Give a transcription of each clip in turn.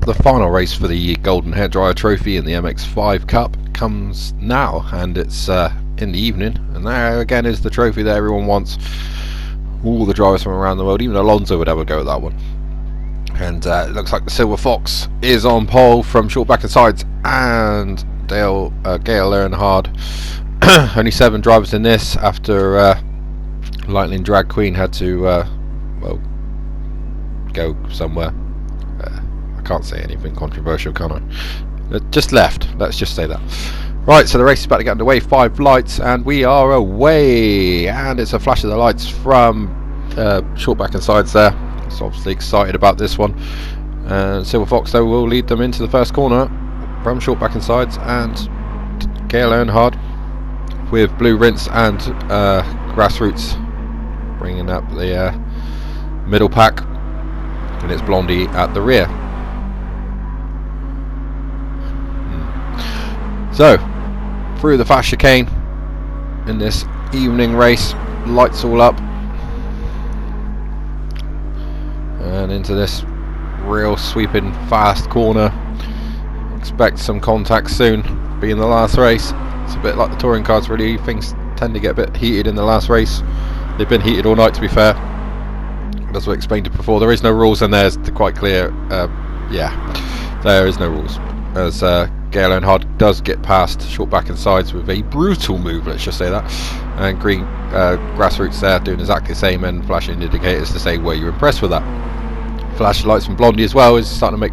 The final race for the Golden Hairdryer Trophy in the MX5 Cup comes now, and it's in the evening, and there again is the trophy that everyone wants. All the drivers from around the world, even Alonso would have a go at that one. And it looks like the Silver Fox is on pole from short back and sides, and Gail Earnhardt. Only 7 drivers in this after Lightning Drag Queen had to well, go somewhere. I can't say anything controversial, can I? Just left, let's just say that. Right, so the race is about to get underway. 5 lights and we are away, and it's a flash of the lights from short back and sides there. So obviously excited about this one. Silver Fox though will lead them into the first corner from short back and sides, and Gail Earnhardt with Blue Rinse and Grassroots bringing up the middle pack, and it's Blondie at the rear. So through the fast chicane in this evening race, lights all up, and into this real sweeping fast corner. Expect some contact soon, being the last race. It's a bit like the touring cars really, things tend to get a bit heated in the last race. They've been heated all night, to be fair. As we explained it before, there is no rules, and there's quite clear, yeah, there is no rules, as Gail Earnhardt does get past short back and sides with a brutal move, let's just say that, and green Grassroots there doing exactly the same, and flashing indicators to say were you impressed with that. Flash lights from Blondie as well is starting to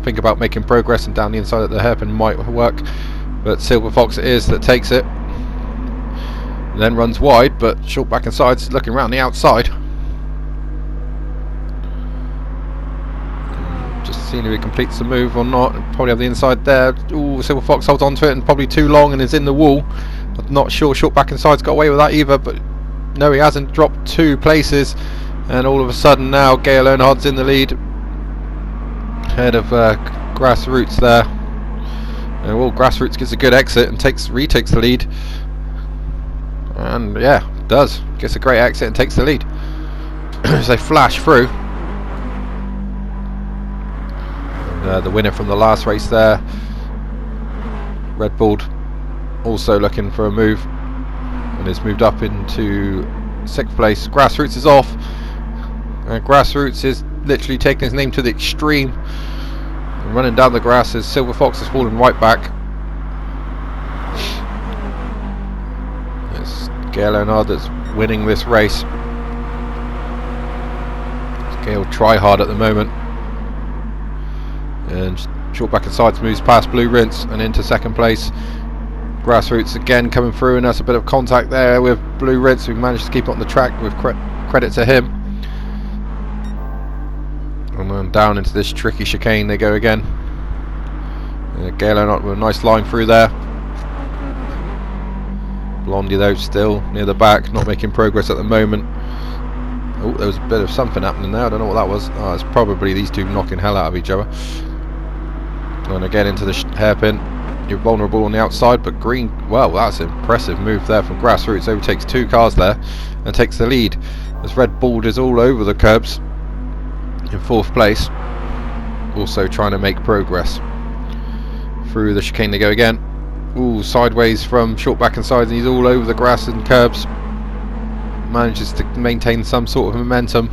think about making progress, and down the inside of the hairpin might work, but Silver Fox it is that takes it, then runs wide, but short back and sides looking around the outside. Just seeing if he completes the move or not. Probably have the inside there. Ooh, Silver Fox holds on to it, and probably too long, and is in the wall. I'm not sure short back and sides got away with that either, but no, he hasn't. Dropped 2 places, and all of a sudden now Gail Earnhardt's in the lead, ahead of Grassroots there. And well, Grassroots gets a good exit and retakes the lead, and yeah, does, gets a great exit and takes the lead. As they flash through. The winner from the last race there, Red Bull, also looking for a move, and has moved up into 6th place. Grassroots is off, and Grassroots is literally taking his name to the extreme, and running down the grass as Silver Fox is falling right back. It's Gail Earnhardt that's winning this race. Gail try hard at the moment, and short back and sides moves past Blue Rinse and into 2nd place. Grassroots again coming through, and that's a bit of contact there with Blue Rinse, who managed to keep it on the track, with credit to him. And then down into this tricky chicane they go again. Gail Earnhardt with a nice line through there. Blondie though still near the back, not making progress at the moment. Oh, there was a bit of something happening there, I don't know what that was. Oh, it's probably these two knocking hell out of each other. And again into the hairpin. You're vulnerable on the outside, but green, well, that's an impressive move there from Grassroots. Overtakes 2 cars there and takes the lead, as Red Bull is all over the curbs in 4th place, also trying to make progress. Through the chicane they go again. Ooh, sideways from short back and sides, and he's all over the grass and curbs. Manages to maintain some sort of momentum,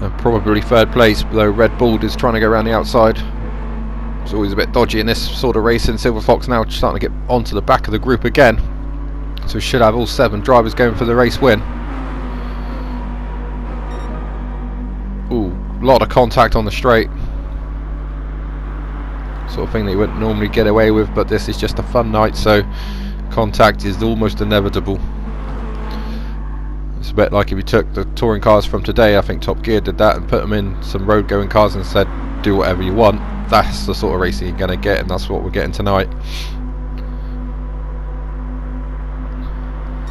and probably 3rd place, though Red Bull is trying to go around the outside. It's always a bit dodgy in this sort of racing. Silver Fox now starting to get onto the back of the group again, so we should have all 7 drivers going for the race win. Ooh, a lot of contact on the straight, sort of thing that you wouldn't normally get away with, but this is just a fun night, so contact is almost inevitable. It's a bit like if you took the touring cars from today, I think Top Gear did that, and put them in some road going cars and said do whatever you want. That's the sort of racing you're going to get, and that's what we're getting tonight.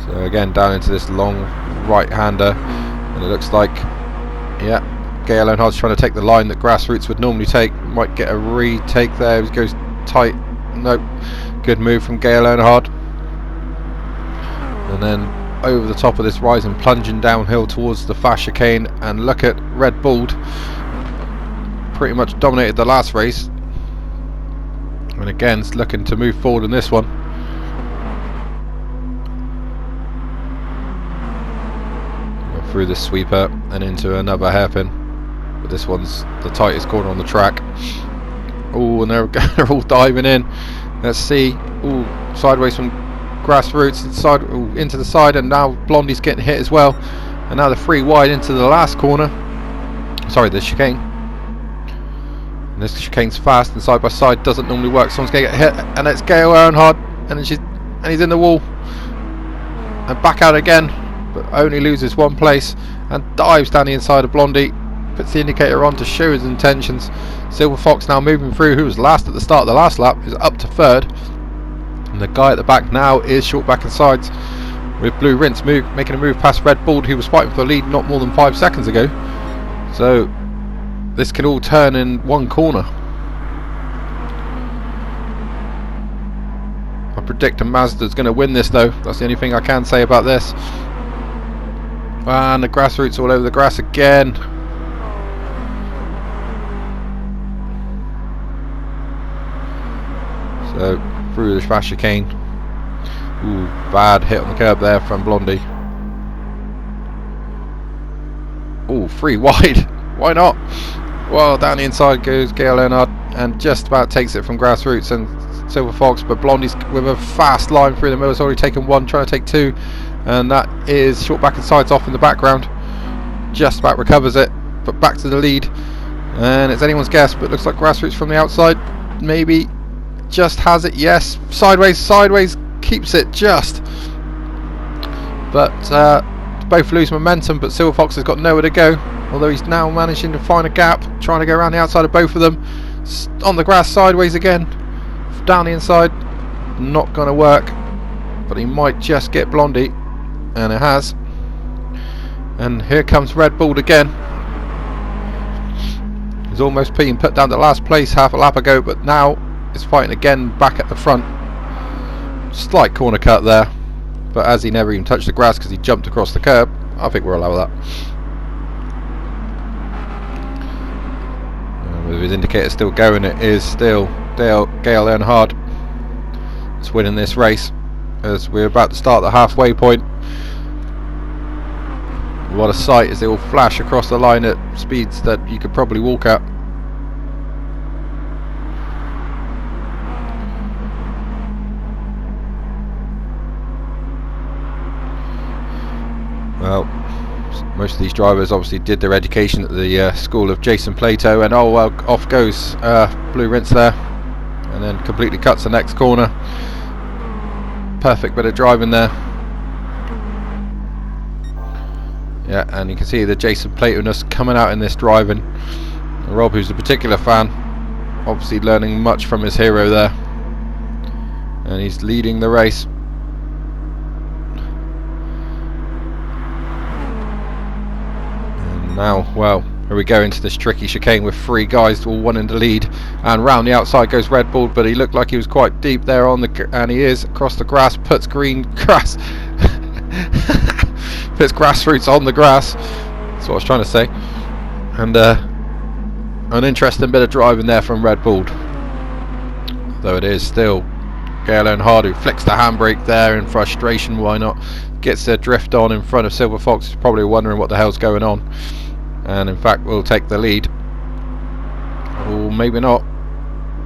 So again down into this long right hander, and it looks like, yeah, Gail Earnhardt's trying to take the line that Grassroots would normally take. Might get a retake there. He goes tight. Nope. Good move from Gail Earnhardt. And then over the top of this rise and plunging downhill towards the fast chicane, and look at Red Bull pretty much dominated the last race, and again it's looking to move forward in this one. We're through this sweeper and into another hairpin, but this one's the tightest corner on the track. Oh, and they're all diving in. Let's see. Oh, sideways from Grassroots inside, into the side, and now Blondie's getting hit as well. And now they're 3 wide into the last corner. Sorry, the chicane. And this chicane's fast, and side by side doesn't normally work. Someone's going to get hit, and it's Gail Earnhardt, and he's in the wall, and back out again, but only loses 1 place, and dives down the inside of Blondie. Puts the indicator on to show his intentions. Silver Fox now moving through, who was last at the start of the last lap, is up to 3rd. And the guy at the back now is short back and sides, with Blue Rinse making a move past Red Bull, who was fighting for the lead not more than 5 seconds ago. So this can all turn in 1 corner. I predict a Mazda's going to win this though. That's the only thing I can say about this. And the Grassroots all over the grass again. So through the fast chicane. Ooh, bad hit on the curb there from Blondie. Ooh, 3 wide. Why not? Well, down the inside goes Gail Earnhardt, and just about takes it from Grassroots and Silver Fox, but Blondie's with a fast line through the middle. Has already taken 1, trying to take 2, and that is short back and sides off in the background. Just about recovers it, but back to the lead, and it's anyone's guess, but looks like Grassroots from the outside maybe just has it. Yes, sideways keeps it just, but both lose momentum, but Silver Fox has got nowhere to go, although he's now managing to find a gap, trying to go around the outside of both of them. On the grass sideways again, down the inside, not going to work, but he might just get Blondie, and it has. And here comes Red Bull again. He's almost being put down to last place half a lap ago, but now is fighting again back at the front. Slight corner cut there, but as he never even touched the grass because he jumped across the curb, I think we're allowed that. And with his indicator still going, it is still Gail Earnhardt is winning this race as we're about to start the halfway point. What a sight as they all flash across the line at speeds that you could probably walk at. Well, most of these drivers obviously did their education at the school of Jason Plato, and oh well, off goes Blue Rinse there, and then completely cuts the next corner. Perfect bit of driving there. Yeah, and you can see the Jason Plato-ness coming out in this driving. Rob, who's a particular fan, obviously learning much from his hero there, and he's leading the race. And now, well, here we go into this tricky chicane with 3 guys all wanting to lead, and round the outside goes Red Bull, but he looked like he was quite deep there on the, and he is across the grass, puts green grass. Puts Grassroots on the grass. That's what I was trying to say. And an interesting bit of driving there from Red Bull. Though it is still Gail Earnhardt who flicks the handbrake there in frustration. Why not? Gets their drift on in front of Silver Fox. He's probably wondering what the hell's going on. And in fact will take the lead. Or maybe not.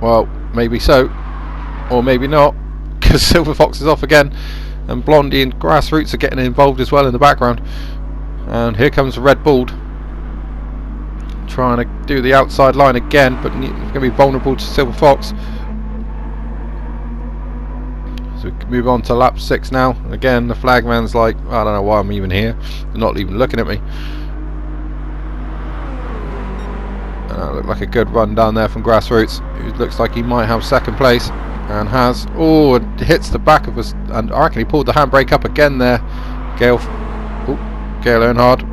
Well, maybe so. Or maybe not. Because Silver Fox is off again. And Blondie and Grassroots are getting involved as well in the background. And here comes Red Bull, trying to do the outside line again, but he's going to be vulnerable to Silver Fox. So we can move on to lap 6 now. And again, the flagman's like, I don't know why I'm even here. They're not even looking at me. Looked like a good run down there from Grassroots, who looks like he might have 2nd place. And has, oh, it hits the back of us, and I reckon he pulled the handbrake up again there. Gail Earnhardt.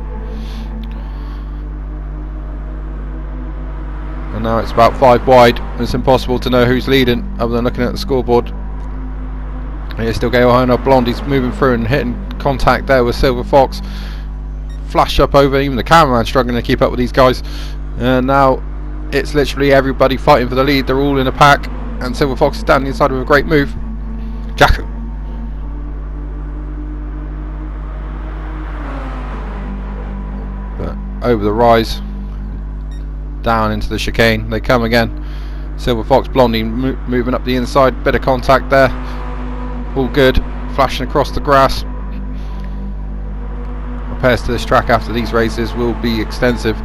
And now it's about 5 wide. It's impossible to know who's leading other than looking at the scoreboard. And here's still Gail Earnhardt. Blondie's moving through and hitting contact there with Silver Fox. Flash up over, even the cameraman struggling to keep up with these guys. And now it's literally everybody fighting for the lead. They're all in a pack, and Silver Fox is standing inside with a great move. Jacko. But over the rise, down into the chicane they come again. Silver Fox, Blondie moving up the inside, bit of contact there, all good, flashing across the grass. Repairs to this track after these races will be extensive.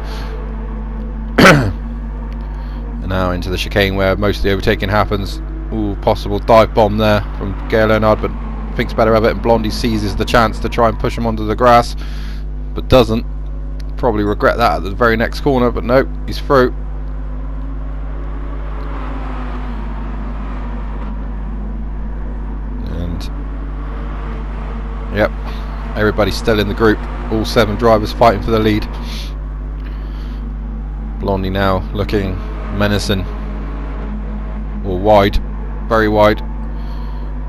And now into the chicane where most of the overtaking happens. Ooh, possible dive bomb there from Gail Earnhardt, but thinks better of it, and Blondie seizes the chance to try and push him onto the grass, but doesn't. Probably regret that at the very next corner, but nope, he's through. And yep, everybody's still in the group, all 7 drivers fighting for the lead. Blondie now looking menacing, or wide, very wide,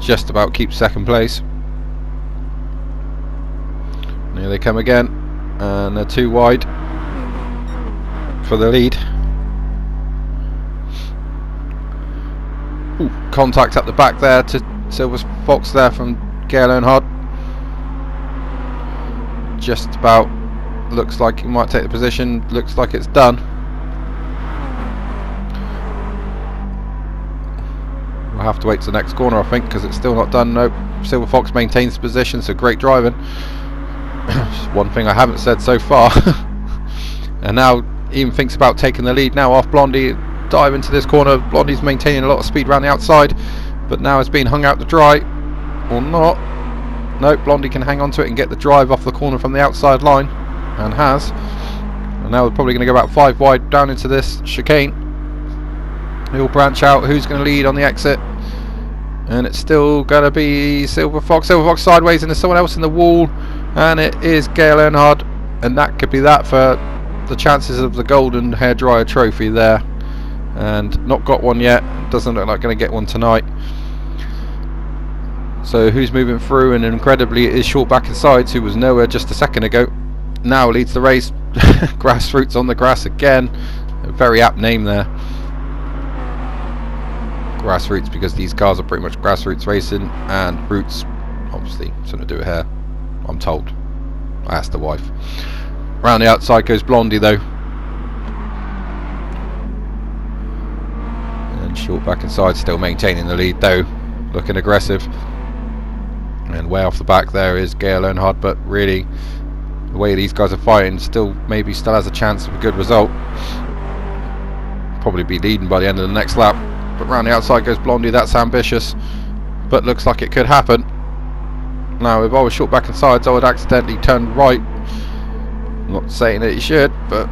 just about keeps second place. And here they come again, and they're too wide for the lead. Ooh, contact up the back there to Silver Fox there from Gail Earnhardt. Just about, looks like he might take the position, looks like it's done. We'll have to wait to the next corner, I think, because it's still not done. Nope, Silver Fox maintains the position, so great driving. One thing I haven't said so far. And now even thinks about taking the lead now off Blondie. Dive into this corner. Blondie's maintaining a lot of speed around the outside, but now it's being hung out to dry, or not. Nope, Blondie can hang on to it and get the drive off the corner from the outside line, and has. And now we're probably going to go about 5 wide down into this chicane. He'll branch out. Who's going to lead on the exit? And it's still going to be Silver Fox. Silver Fox sideways, and there's someone else in the wall, and it is Gail Earnhardt, and that could be that for the chances of the golden hairdryer trophy there. And not got one yet. Doesn't look like going to get one tonight. So who's moving through? And incredibly, it is Short Back and Sides, who was nowhere just a second ago. Now leads the race. Grassroots on the grass again. A very apt name there. Grassroots, because these cars are pretty much grassroots racing, and roots obviously something to do with hair, I'm told. I asked the wife. Around the outside goes Blondie though, and Short Back and Side still maintaining the lead though, looking aggressive. And way off the back there is Gail Earnhardt, but really the way these guys are fighting, still has a chance of a good result. Probably be leading by the end of the next lap. But round the outside goes Blondie. That's ambitious, but looks like it could happen. Now if I was Short Back and Sides, I would accidentally turn right. I'm not saying that you should, but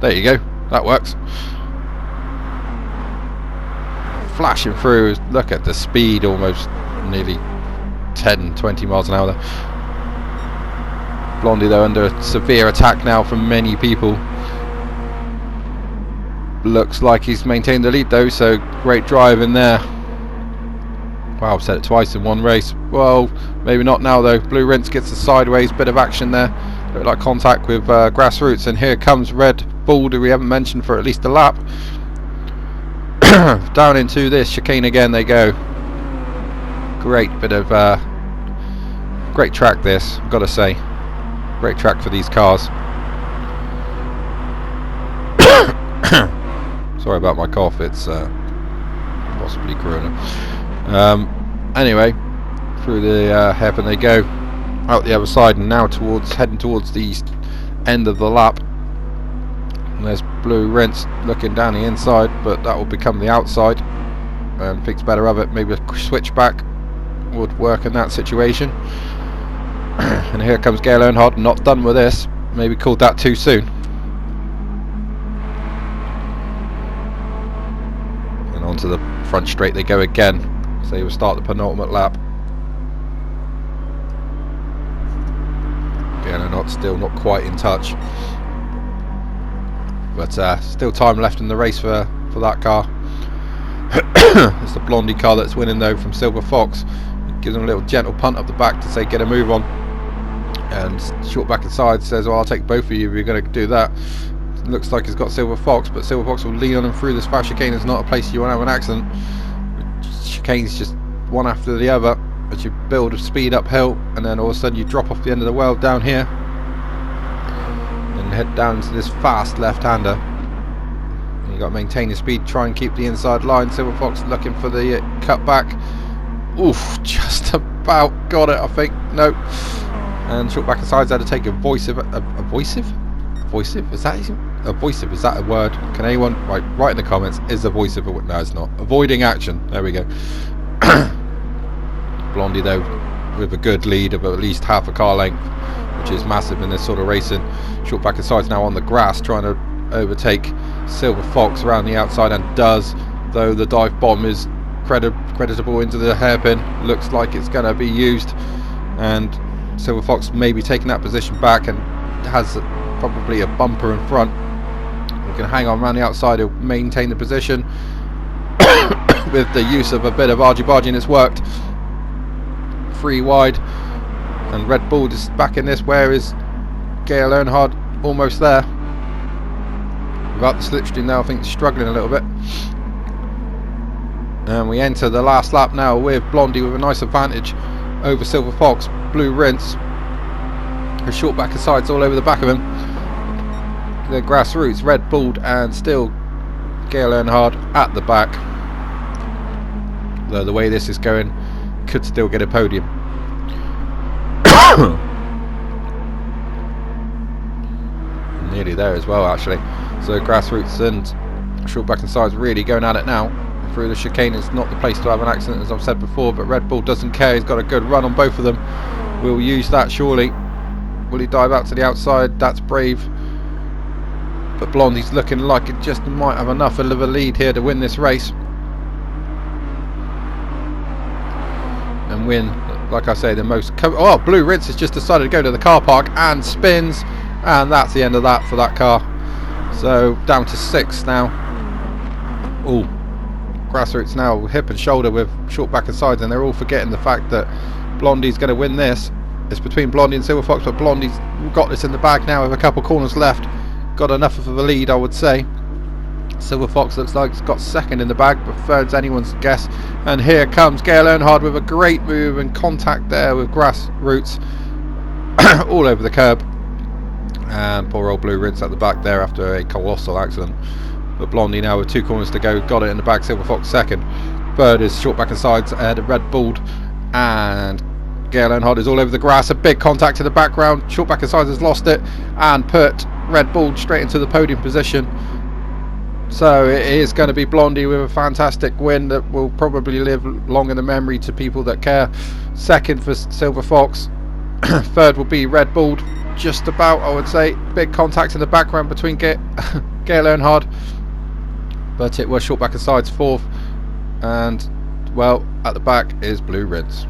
there you go, that works. Flashing through, look at the speed, almost nearly 10-20 miles an hour there. Blondie though under severe attack now from many people. Looks like he's maintained the lead though, so great drive in there. Wow, I've said it twice in one race. Well, maybe not now though. Blue Rinse gets the sideways, bit of action there. Looked like contact with Grassroots, and here comes Red Bull, who we haven't mentioned for at least a lap. Down into this chicane again they go. Great bit of great track this, I've got to say. Great track for these cars. Sorry about my cough, it's possibly corona. Anyway, through the hairpin they go, out the other side, and now heading towards the end of the lap. And there's Blue Rinse looking down the inside, but that will become the outside, and thinks better of it. Maybe a switchback would work in that situation. And here comes Gail Earnhardt, not done with this. Maybe called that too soon. And onto the front straight they go again. So he will start the penultimate lap. Gail Earnhardt still not quite in touch, but still time left in the race for that car. It's the Blondie car that's winning though from Silver Fox. Gives him a little gentle punt up the back to say get a move on. And Short Back and Side says, well, I'll take both of you if you're going to do that. Looks like he's got Silver Fox, but Silver Fox will lean on him through this fast chicane. It's not a place you want to have an accident. Chicane's just one after the other, as you build a speed uphill, and then all of a sudden you drop off the end of the world down here and head down to this fast left-hander. You got to maintain your speed, try and keep the inside line. Silver Fox looking for the cut back. Oof, just about got it, I think. Nope. And short back and sides had to take a voicive. Voicive? Is that a voicive? Is that a word? Can anyone write in the comments? Is a voicive a word? No, it's not. Avoiding action. There we go. Blondie though, with a good lead of at least half a car length, which is massive in this sort of racing. Short back and sides now on the grass, trying to overtake Silver Fox around the outside, and does, though the dive bomb is creditable into the hairpin. Looks like it's going to be used, and Silver Fox may be taking that position back and has probably a bumper in front. We can hang on around the outside to maintain the position with the use of a bit of argy-bargy, and it's worked. 3 wide, and Red Bull is back in this. Where is Gail Earnhardt? Almost there. Without the slipstream now, I think he's struggling a little bit. And we enter the last lap now with Blondie with a nice advantage over Silver Fox. Blue Rinse, her short back and sides all over the back of him. The grassroots, Red Bull, and still Gail Earnhardt at the back. Though the way this is going, could still get a podium. Nearly there as well, actually. So grassroots and short back and sides really going at it now. Through the chicane is not the place to have an accident, as I've said before, but Red Bull doesn't care. He's got a good run on both of them. We'll use that surely. Will he dive out to the outside? That's brave. But Blondie's looking like it just might have enough of a lead here to win this race. And win, like I say, the most... Oh, Blue Rinse has just decided to go to the car park and spins. And that's the end of that for that car. So down to 6 now. Oh, grassroots now hip and shoulder with short back and sides, and they're all forgetting the fact that Blondie's going to win this. It's between Blondie and Silver Fox, but Blondie's got this in the bag now with a couple corners left. Got enough of a lead, I would say. Silver Fox looks like it's got second in the bag, but third's anyone's guess. And here comes Gail Earnhardt with a great move and contact there with grassroots all over the curb. And poor old Blue Rinse at the back there after a colossal accident. But Blondie now with 2 corners to go, got it in the bag. Silver Fox second. Third is short back and sides ahead of Red Bull, and Gail Earnhardt is all over the grass. A big contact in the background. Short back and sides has lost it and put Red Bull straight into the podium position. So it is going to be Blondie with a fantastic win that will probably live long in the memory to people that care. Second for Silver Fox. Third will be Red Bull, just about, I would say. Big contact in the background between Gail Earnhardt, but it was short back and sides fourth, and well, at the back is Blue Rinse.